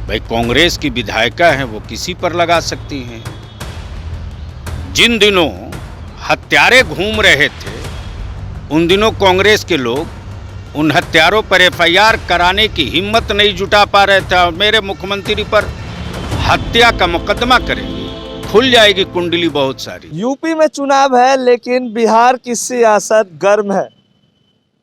भाई कांग्रेस की विधायिका हैं वो किसी पर लगा सकती हैं। जिन दिनों हत्यारे घूम रहे थे उन दिनों कांग्रेस के लोग उन हत्यारों पर एफआईआर कराने की हिम्मत नहीं जुटा पा रहे थे और मेरे मुख्यमंत्री पर हत्या का मुकदमा करेंगे, खुल जाएगी कुंडली बहुत सारी। यूपी में चुनाव है लेकिन बिहार की सियासत गर्म है।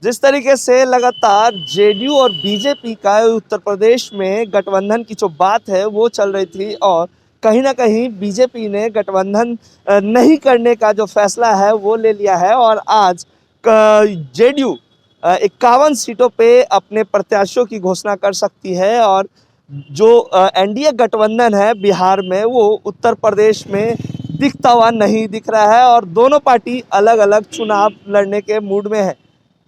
जिस तरीके से लगातार जेडीयू और बीजेपी का उत्तर प्रदेश में गठबंधन की जो बात है वो चल रही थी और कहीं ना कहीं बीजेपी ने गठबंधन नहीं करने का जो फैसला है वो ले लिया है और आज जेडीयू 51 सीटों पे अपने प्रत्याशियों की घोषणा कर सकती है और जो एनडीए गठबंधन है बिहार में वो उत्तर प्रदेश में दिखता हुआ नहीं दिख रहा है और दोनों पार्टी अलग अलग चुनाव लड़ने के मूड में है।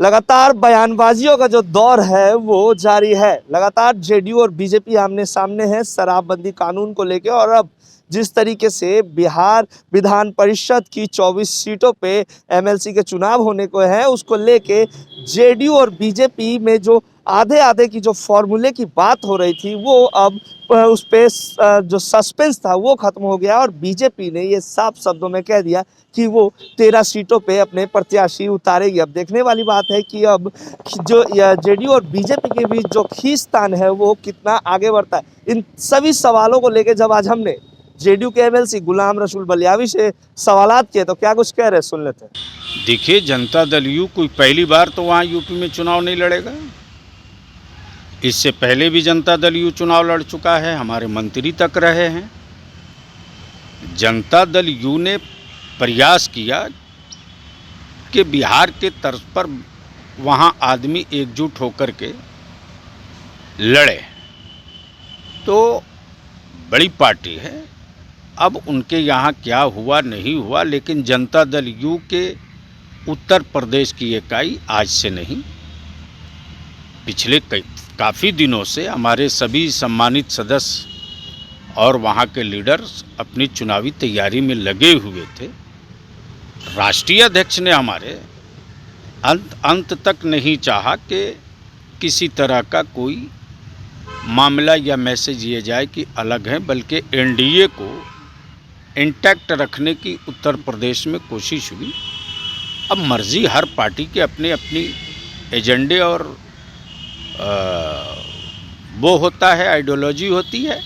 लगातार बयानबाजियों का जो दौर है वो जारी है। लगातार जेडीयू और बीजेपी आमने सामने है शराबबंदी कानून को लेकर और अब जिस तरीके से बिहार विधान परिषद की 24 सीटों पे एमएलसी के चुनाव होने को है उसको लेके जेडीयू और बीजेपी में जो आधे आधे की जो फॉर्मूले की बात हो रही थी वो अब उस पे जो सस्पेंस था वो खत्म हो गया और बीजेपी ने ये साफ शब्दों में कह दिया कि वो 13 सीटों पे अपने प्रत्याशी उतारेगी। अब देखने वाली बात है कि अब जो जेडीयू और बीजेपी के बीच जो खींचतान है वो कितना आगे बढ़ता है। इन सभी सवालों को लेकर जब आज हमने जेडीयू के एमएलसी गुलाम रसूल बलियावी से सवालात किए तो क्या कुछ कह रहे सुन लेते हैं। देखिए, जनता दल यू कोई पहली बार तो वहाँ यूपी में चुनाव नहीं लड़ेगा। इससे पहले भी जनता दल यू चुनाव लड़ चुका है, हमारे मंत्री तक रहे हैं। जनता दल यू ने प्रयास किया कि बिहार के तर्ज पर वहाँ आदमी एकजुट होकर के लड़े, तो बड़ी पार्टी है। अब उनके यहाँ क्या हुआ नहीं हुआ, लेकिन जनता दल यू के उत्तर प्रदेश की इकाई आज से नहीं, पिछले काफ़ी दिनों से हमारे सभी सम्मानित सदस्य और वहाँ के लीडर्स अपनी चुनावी तैयारी में लगे हुए थे। राष्ट्रीय अध्यक्ष ने हमारे अंत तक नहीं चाहा कि किसी तरह का कोई मामला या मैसेज ये जाए कि अलग है, बल्कि एनडीए को इंटैक्ट रखने की उत्तर प्रदेश में कोशिश हुई। अब मर्जी हर पार्टी के अपने अपनी एजेंडे और वो होता है, आइडियोलॉजी होती है।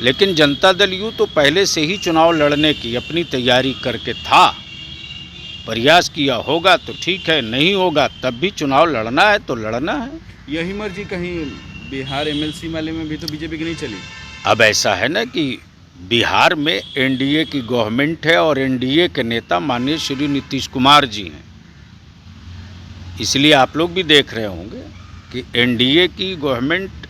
लेकिन जनता दल यू तो पहले से ही चुनाव लड़ने की अपनी तैयारी करके था। प्रयास किया होगा तो ठीक है, नहीं होगा तब भी चुनाव लड़ना है तो लड़ना है। यही मर्जी कहीं बिहार एमएलसी वाले में भी तो बीजेपी की नहीं चली। अब ऐसा है ना कि बिहार में एनडीए की गवर्नमेंट है और एनडीए के नेता माननीय श्री नीतीश कुमार जी हैं। इसलिए आप लोग भी देख रहे होंगे कि एनडीए की गवर्नमेंट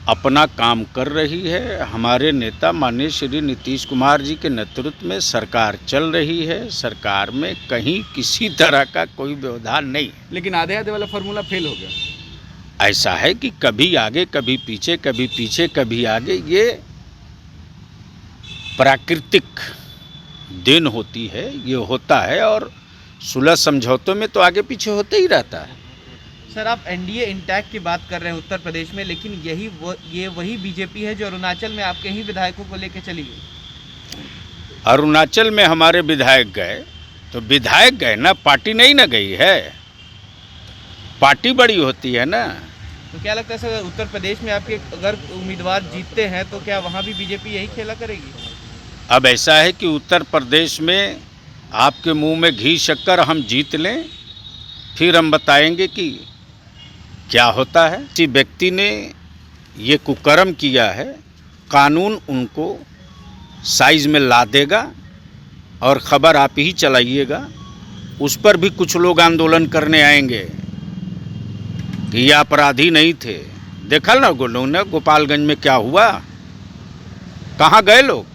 अपना काम कर रही है। हमारे नेता माननीय श्री नीतीश कुमार जी के नेतृत्व में सरकार चल रही है। सरकार में कहीं किसी तरह का कोई व्यवधान नहीं। लेकिन आधे आधे वाला फॉर्मूला फेल हो गया। ऐसा है कि कभी आगे कभी पीछे, कभी पीछे कभी आगे, ये प्राकृतिक देन होती है, ये होता है और सुलह समझौतों में तो आगे पीछे होते ही रहता है। सर, आप एनडीए इंटैक्ट की बात कर रहे हैं उत्तर प्रदेश में, लेकिन ये वही बीजेपी है जो अरुणाचल में आपके ही विधायकों को लेकर चली गई। अरुणाचल में हमारे विधायक गए तो विधायक गए ना, पार्टी नहीं ना गई है। पार्टी बड़ी होती है ना। तो क्या लगता है सर, उत्तर प्रदेश में आपके अगर उम्मीदवार जीतते हैं तो क्या वहाँ भी बीजेपी यही खेला करेगी? अब ऐसा है कि उत्तर प्रदेश में आपके मुंह में घी शक्कर हम जीत लें, फिर हम बताएंगे कि क्या होता है। किसी व्यक्ति ने ये कुकर्म किया है, कानून उनको साइज में ला देगा और ख़बर आप ही चलाइएगा। उस पर भी कुछ लोग आंदोलन करने आएंगे कि ये अपराधी नहीं थे। देखा ना लोगों ने गोपालगंज में क्या हुआ, कहाँ गए लोग।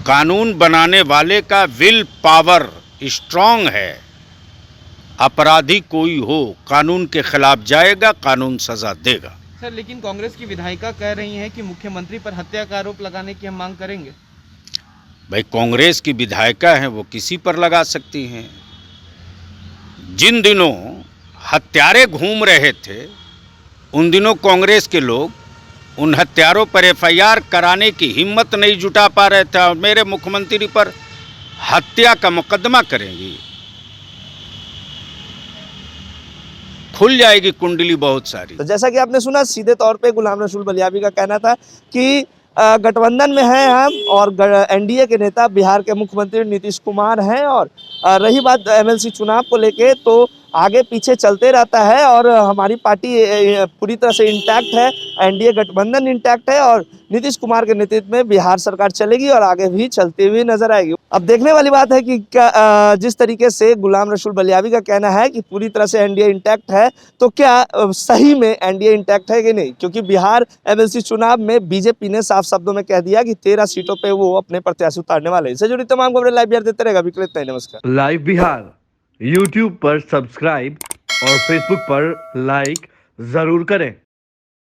कानून बनाने वाले का विल पावर स्ट्रांग है। अपराधी कोई हो कानून के खिलाफ जाएगा, कानून सजा देगा। सर, लेकिन कांग्रेस की विधायिका कह रही हैं कि मुख्यमंत्री पर हत्या का आरोप लगाने की हम मांग करेंगे। भाई कांग्रेस की विधायिका हैं वो किसी पर लगा सकती हैं। जिन दिनों हत्यारे घूम रहे थे उन दिनों कांग्रेस के लोग उन हत्यारों पर एफआईआर कराने की हिम्मत नहीं जुटा पा रहे थे और मेरे मुख्यमंत्री पर हत्या का मुकदमा करेंगी, खुल जाएगी कुंडली बहुत सारी। तो जैसा कि आपने सुना, सीधे तौर पे गुलाम रसूल बलियाबी का कहना था कि गठबंधन में हैं हम और एनडीए के नेता बिहार के मुख्यमंत्री नीतीश कुमार हैं, और रही बात एमएलसी चुनाव को लेके, तो आगे पीछे चलते रहता है और हमारी पार्टी पूरी तरह से इंटैक्ट है, एनडीए गठबंधन इंटैक्ट है और नीतीश कुमार के नेतृत्व में बिहार सरकार चलेगी और आगे भी चलती हुई नजर आएगी। अब देखने वाली बात है कि क्या जिस तरीके से गुलाम रसूल बलियाबी का कहना है कि पूरी तरह से एनडीए इंटैक्ट है, तो क्या सही में एनडीए इंटैक्ट है कि नहीं, क्योंकि बिहार एमएलसी चुनाव में बीजेपी ने साफ शब्दों में कह दिया कि 13 सीटों पे वो अपने प्रत्याशी उतारने वाले हैं। इससे जुड़ी तमाम खबरें लाइव बिहार देते रहेगा। विकलित नहीं, नमस्कार। लाइव बिहार यूट्यूब पर सब्सक्राइब और फेसबुक पर लाइक जरूर करें।